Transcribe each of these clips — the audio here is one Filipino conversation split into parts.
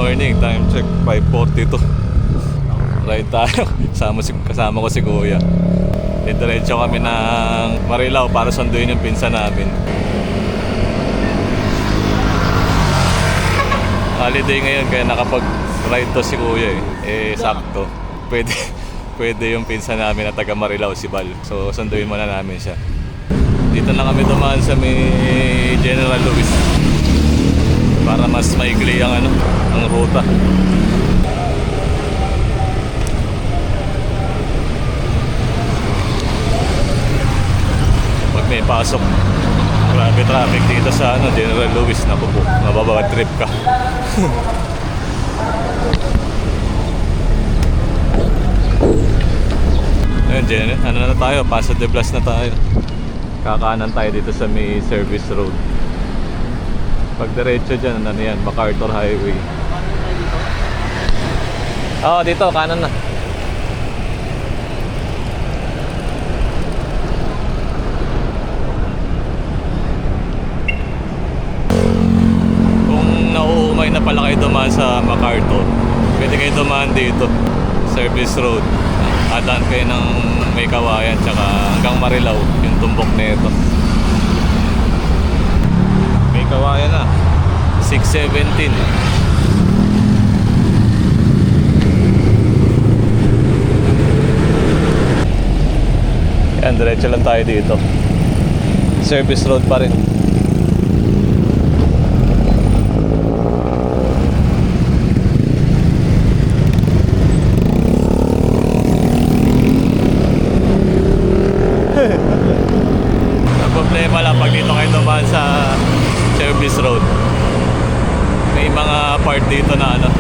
morning, time check 5:42. Ride tayo. Kasama ko si Kuya. Diretso kami ng Marilao para sunduin yung pinsan namin. Holiday ngayon kaya nakapag-ride to si Kuya sakto. Pwede yung pinsan namin na taga Marilao, si Bal. So sunduin muna namin siya. Dito na kami dumaan sa may General Luis para mas maigli ang ruta. Pag may pasok, grabe traffic dito sa General Luis, naku po, mababawad trip ka. Ayun, na tayo, Paso de Blas na tayo. Kakanan tayo dito sa may service road. Pag diretso dyan, yan, MacArthur Highway. Oo, dito, kanan na. Kung nauumay na pala kayo dumaan sa MacArthur, pwede kayo dumaan dito, service road. Adaan kayo ng may Kawayan, tsaka hanggang Marilao, yung tumbok na ito. May Kawayan na, 6:17. Yan, diretso lang tayo dito. Service road pa rin. Ang problema lang pag dito kayo dumaan sa service road, may mga part dito na na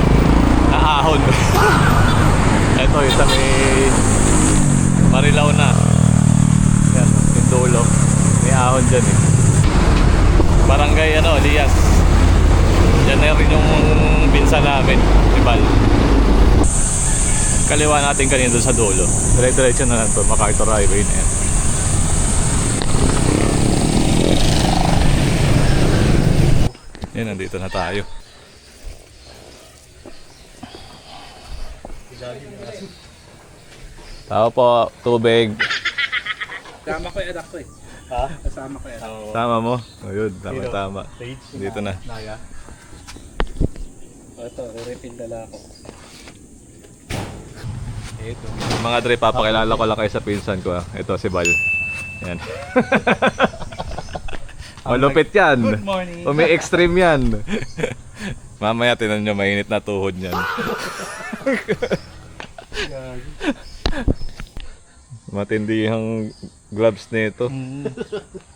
ahon. Ito, isa may Marilao na. Yan, yung dulo. May ahon dyan Barangay Lias. Yan na rin yung pinsan namin, si Bal. Kaliwa natin kanina doon sa dulo. Dire-diretso na lang to, MacArthur Highway na yan. Yan, nandito na tayo. Tao po, tubig. Kasama ko yung anak ko Ha? Kasama ko yung anak ko. Tama mo? Ayun, tama. Dito na. Naya. Ito, re-refill dala ako. Ito. Mga dre, papakilala ko lang kayo sa pinsan ko. Ito si Bal. Yan. Malupit yan. Good morning. Umi-extreme yan. Mamaya tinan nyo, mainit na tuhod yan. Matindihang gloves nito.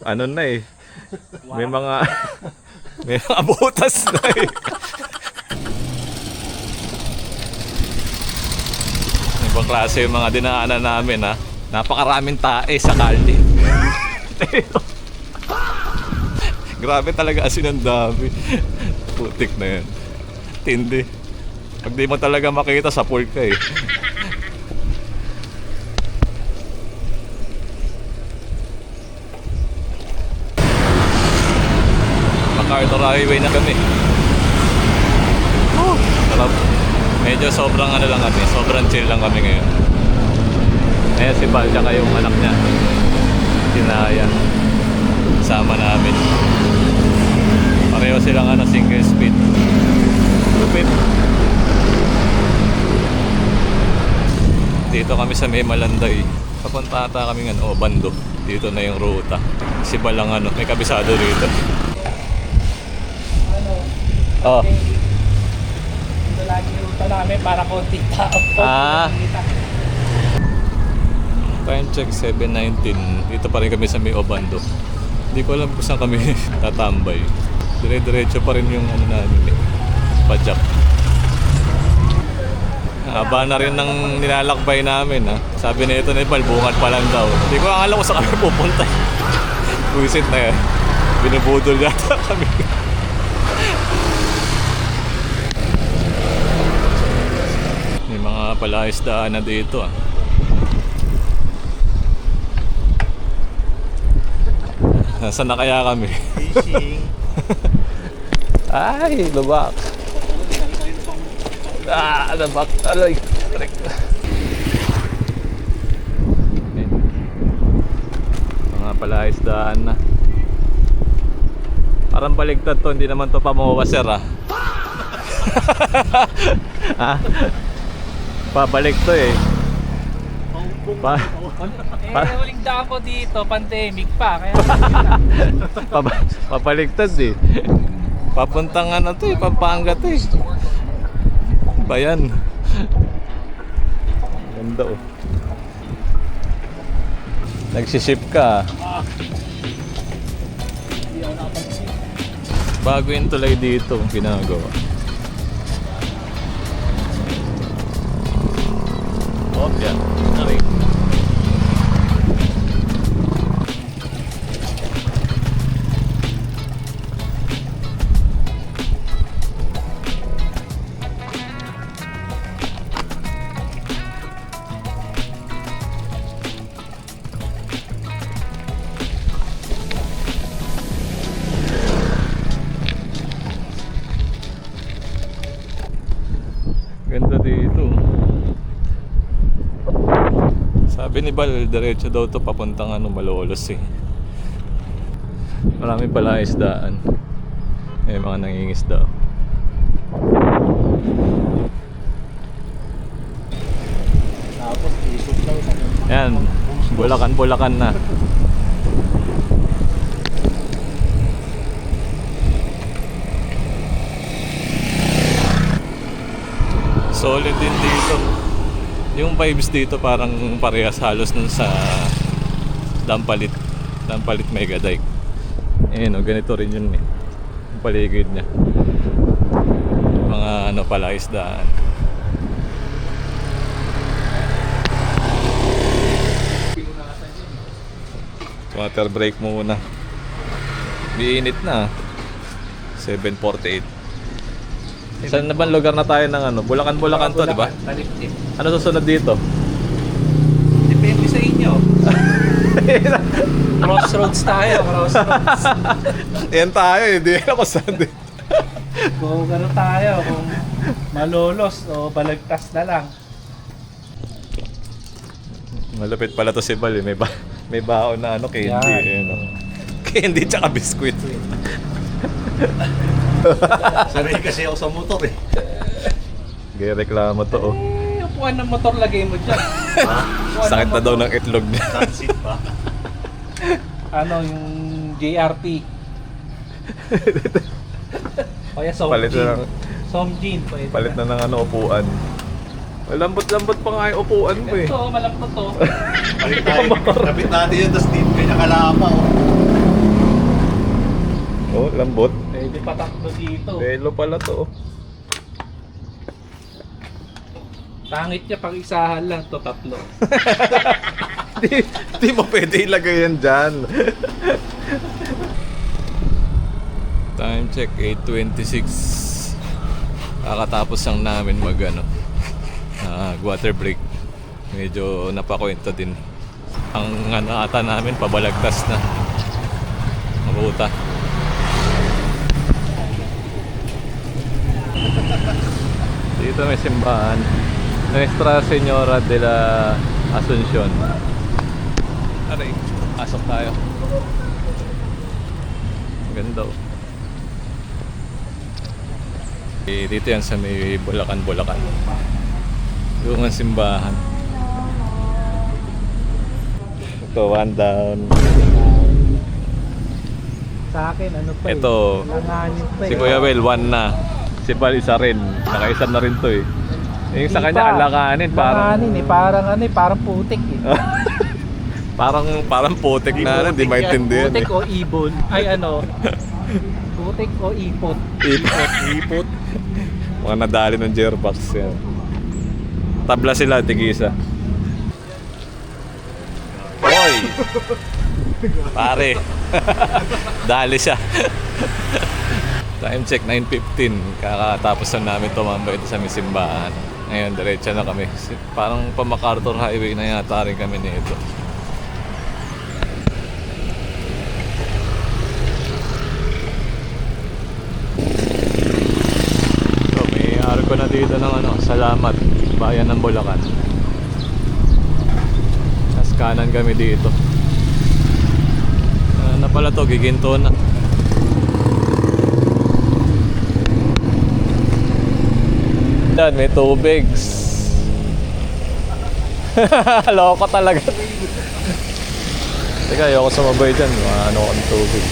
Ano na May mga butas na Ibang klase yung mga dinaanan namin Napakaraming tae sa kalye. Grabe talaga asin ang dami. Putik na yan. Tindi. Pag di mo talaga makita, sa pork ka MacArthur Highway na kami. Sarap. Medyo sobrang lang kami. Sobrang chill lang kami ngayon. Ayan si Bal, tsaka yung anak niya. Sinaya. Sama namin. Pareho silang single speed. Lupit. Dito kami sa may Malanday. Papunta ata kami Bando. Dito na yung ruta. Si Bal lang may kabisado dito. Oh. Ito lagi yung ruta namin para konti tao. Time check 7:19. Dito pa rin kami sa may Obando. Hindi ko alam kung saan kami tatambay. Dire-diretso pa rin yung namin Pajak. Haba na rin ng nilalakbay namin Sabi na ito ni Bal, bungad pa lang daw. Hindi ko alam kung saan kami pupunta. Buisit na yan. Binubudol yata kami. May mga palaisdaan na dito Nasaan na kaya kami? Fishing. Ay, lubak. Nabak. Aray. Aray. Mga palaisdaan na. Parang baligtad to, hindi naman to pamuwa sir ah. Ha? Pabalik to eh. Huling daan ko dito, pandemic pa. Kaya Pabaligtad eh. Papuntang ano to eh, Pampanga to eh. Bayan. Ganda oh. Nagsiship ka. Bago yung tulay dito kung ginagawa. Oh, yan. Aray. Ganda dito. Sabi ni Bal, diretso daw to papuntang ano, Malolos eh. Marami pala isdaan. May mga nangingisda. tapos isog daw sa Yan, Bulacan na. Solid din dito. Yung vibes dito parang parehas halos nun sa Dampalit Mega Dike. Ayun, ganito rin yun eh. Yung paligid niya. Mga ano pala isdaan. Water break muna. Biinit na. 7:48. Saan na ba lugar na tayo ng ano? Bulacan to, di ba? Taliptip. Ano susunod dito? Depende sa inyo. Crossroads tayo, crossroads. Yan tayo, hindi ako saan din. Kung ano tayo, kung Malolos o Balagtas na lang. Malapit pala to si Bal eh. May baon na ano, candy. Yan. Ano. Candy tsaka biskuit. Sanay kasi ako sa motor eh. Gaya reklamo to oh. Upuan ng motor lagay mo dyan. Upuan Sakit ng na daw motor. ng itlog niya. Transit pa. Ano, yung JRT. Kaya Palit na ng, Somjin. Pwede palit na ng ano, upuan. Ay, lambot-lambot pa nga yung upuan ko eh. Ito, malambot to. Kapit tayo. Kapit natin yun, tapos din kanya kalapa. Oh, lambot. Pwede patakbo dito. Velo pala to oh. Pangit niya pag isahan lang to, tatlo. Di mo pwede ilagay yan dyan. Time check 8:26. Kakatapos lang namin mag ano, water break. Medyo napakwento din. Ang ano ata namin pabalagtas na mabuta. Dito may simbahan, Nuestra Señora de la Asuncion. Aray, pasok tayo. Ganda oh. Dito yan sa may Bulacan. Doon ang simbahan. Ito, one down. Sa akin, ano pa Ito, Langanin pa si Kuya Wel, one na. Si Bal, isa rin. Nakaisa na rin to eh. Yung sa kanya, alakanin. Langanin eh, parang ano eh, parang putik eh. Parang putik na, hindi maintindihan eh. Putik o ibon. Ay ano, putik o ipot. Ipot. Mga nadali ng gearbox yan. Tabla sila, tigisa. Hoy! Pare. Dali siya. Time check 9:15. Kakatapos na namin tumambay ito sa may simbahan. Ngayon, diretso na kami. Parang pa MacArthur Highway na yata rin kami nito. So, may arko na dito ng ano, bayan ng Bulacan. Tapos kanan kami dito. Na pala to, giginto na. Yan, may tubig. Loko talaga. Teka, ayoko sumabay dyan. Ano ko ng tubig.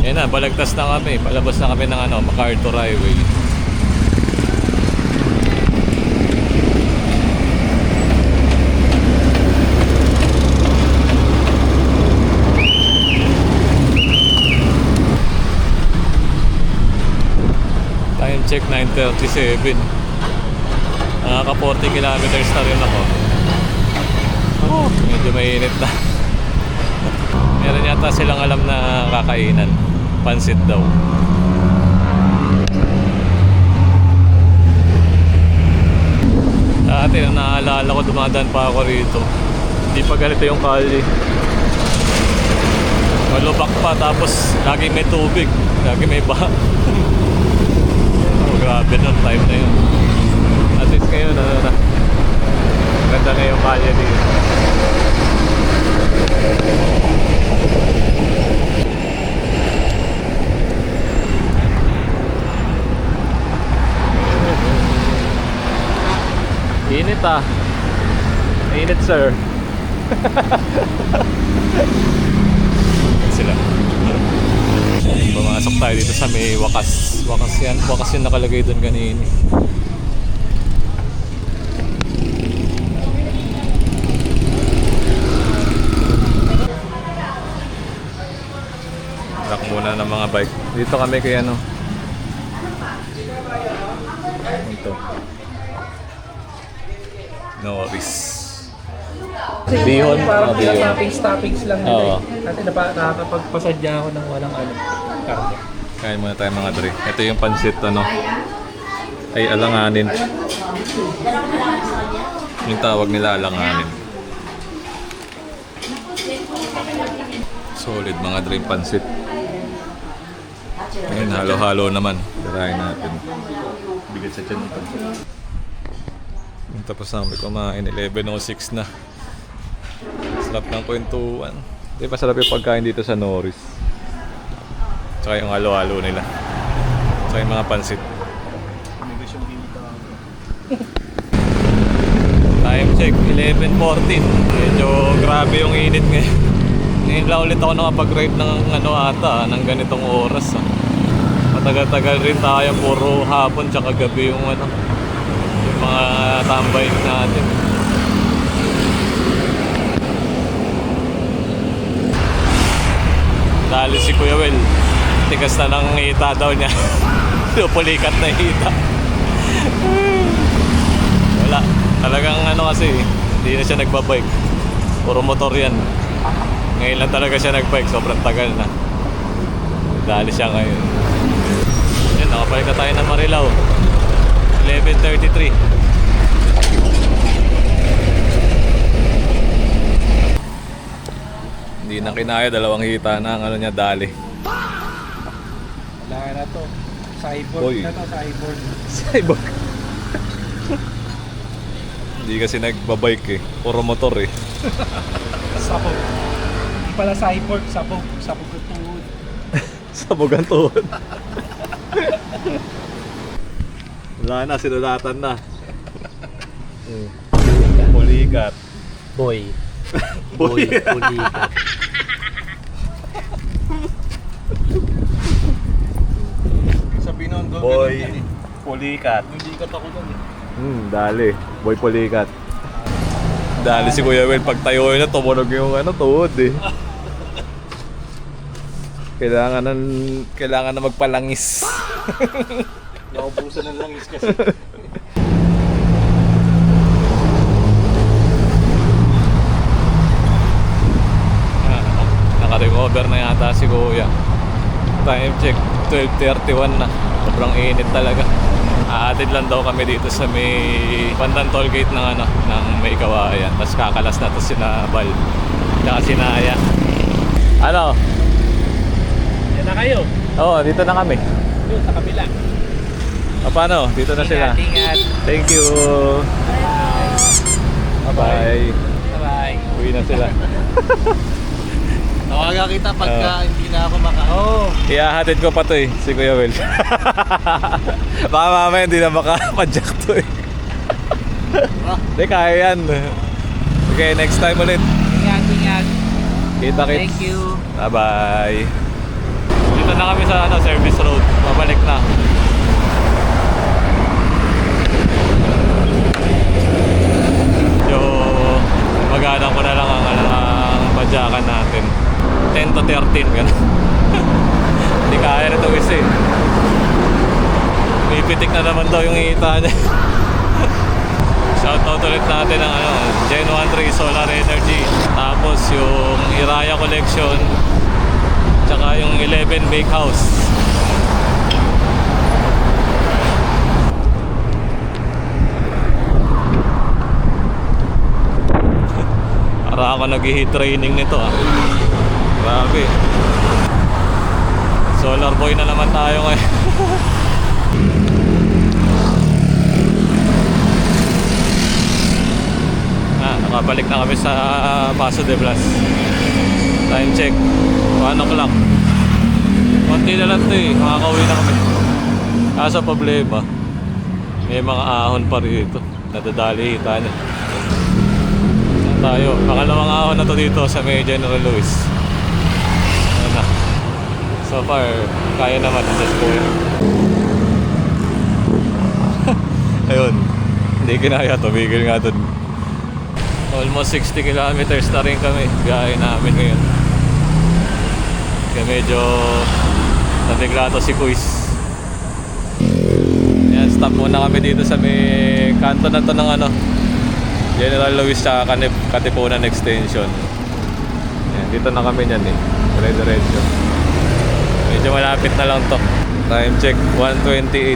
Yan na, balagtas na kami. Palabas na kami ng MacArthur Highway. Time check 9:37. Nakaka 40 kilometers na rin ako. Oh, medyo mainit na. Meron yata silang alam na kakainan. Pansit daw. Dati na naalala ko, dumadaan pa ako rito. Hindi pa ganito yung kalye. Malubak pa, tapos lagi may tubig. Lagi may baha. Oh, grabe nun time na yun. At least ngayon, ganda na yung kalye dito. Init ah. Init sir. Sila. Pumasok tayo dito sa may wakas. Wakas yan. Wakas yung nakalagay doon kanina. Lock muna ng mga bike. Dito kami kay ano. Ito. Norris. Bihon. Parang Bihon. toppings lang nila Oo. Kasi nakakapagpasadya ako ng walang karne. Kain muna tayo mga dre. Ito yung pansit ay alanganin. Yung tawag nila alanganin. Solid mga dre yung pansit. Ngayon halo-halo naman. Tirahin natin. Bigat sa tiyan ng pansit. Tapos namin kumain, 11:06 na. Sarap ng kwentuhan. Di ba sarap yung pagkain dito sa Norris? Tsaka yung halo-halo nila. Tsaka yung mga pansit. Time check, 11:14. Medyo grabe yung init ngayon. Ngayon lang ulit ako nakapag-ride ng ng ganitong oras. Matagal-tagal rin tayo, puro hapon tsaka gabi yung mga tambay natin. Dali si Kuya Will, tigas na ng hita daw niya. Pulikat na hita. Wala, talagang kasi hindi na siya nagbabike. Puro motor yan. Ngayon lang talaga siya nagbike, sobrang tagal na. Dali siya ngayon. Yan, nakabalik na tayo ng Marilao. 11:33. Hindi na kinaya, dalawang hita na ang niya, dali. Wala na to. Cyborg Boy. na to, cyborg. Cyborg. Hindi kasi nagbabike puro motor Sabog. Hindi pala cyborg, sabog. Sabog ang tuhod. Sabog ang tuhod. Wala na, sinulatan na. Pulikat. Boy. Boy. Pulikat. Sabi nun, Boy. Pulikat. Nulikat ako doon Dali. Boy Pulikat. Dali si Kuya Will, pag tayo na tumunog yung tuhod Kailangan na magpalangis. Naubusan ng langis kasi. Naka-recover na yata si Kuya. Time check 12:31 na. Sobrang init talaga. Aatid lang daw kami dito sa may bandang toll gate ng ng may Kawayan. Tapos kakalas na to si Bal. Tsaka si Naya. Ano? Yan na kayo. Oo, dito na kami. Yun, sa kabila. O, paano? Dito na sila. Ingat. Thank you. Bye-bye. Bye-bye. Uwi na sila. Tawagan kita pagka hindi na ako Oo. Iyahatid ko pa to eh, si Kuya Will. Baka mamaya hindi na makapadyak to eh. Hindi, kaya yan. Okay, next time ulit. Ingat. Kita kits. Thank you. Bye-bye. Dito na kami sa service road. Babalik na. So, magalang ko na lang ang padyakan natin. 10 to 13, gano'n. Hindi kaya na ito isa eh. Pipitik na naman daw yung hita niya. Shoutout ulit natin ang Gen 1 Ray Solar Energy. Tapos yung Iraya Collection. Tsaka yung 11 Bake House. Para ako nag-heat training nito ah. Grabe. Solar boy na naman tayo ngayon. Nakabalik na kami sa Paso de Blas. Time check 1 o'clock. Konti na lang ito eh. Makakauwi na kami. Kaso problema, may mga ahon pa rito. Nadadali hita niya. Saan tayo? Pakalawang ahon na to dito sa may General Lewis. Ayan na. So far, kaya naman. Just go. Ayun. Hindi kinaya. Tumigil nga dun. Almost 60 kilometers na rin kami. Biyahe namin ngayon. Kaya medyo nabigla to si Kuis. Yan, stop muna kami dito sa may kanto na to ng General Lewis tsaka Katipunan Extension. Yan, dito na kami niyan eh. Dire-diretso. Medyo malapit na lang to. Time check 1:28.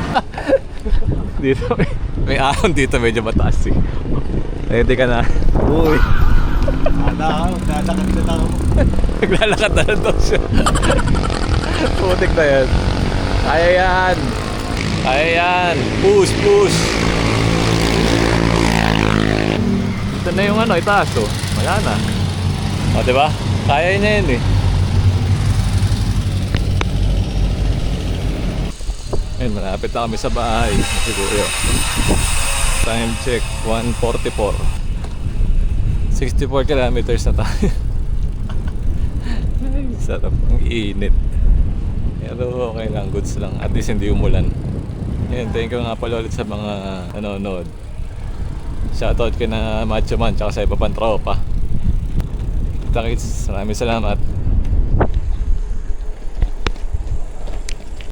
Dito may ahon dito, medyo mataas eh. Ready ka na? Uy. Ala, maglalakad na lang ako. Naglalakad na lang daw siya. Putik na yan. Kaya yan. Kaya yan. Push. Ito na yung itaas oh. Wala na. O, diba? Kaya niya yan eh. Ayun, malapit na kami sa bahay. Siguro. Time check 1:44. 64 kilometers na tayo. Sarap, ang init. Pero okay lang, goods lang. At least hindi umulan. Yan, thank you nga pala ulit sa mga nanonood. Shoutout kay na Macho Man tsaka sa iba pang tropa. Kita kits, maraming salamat.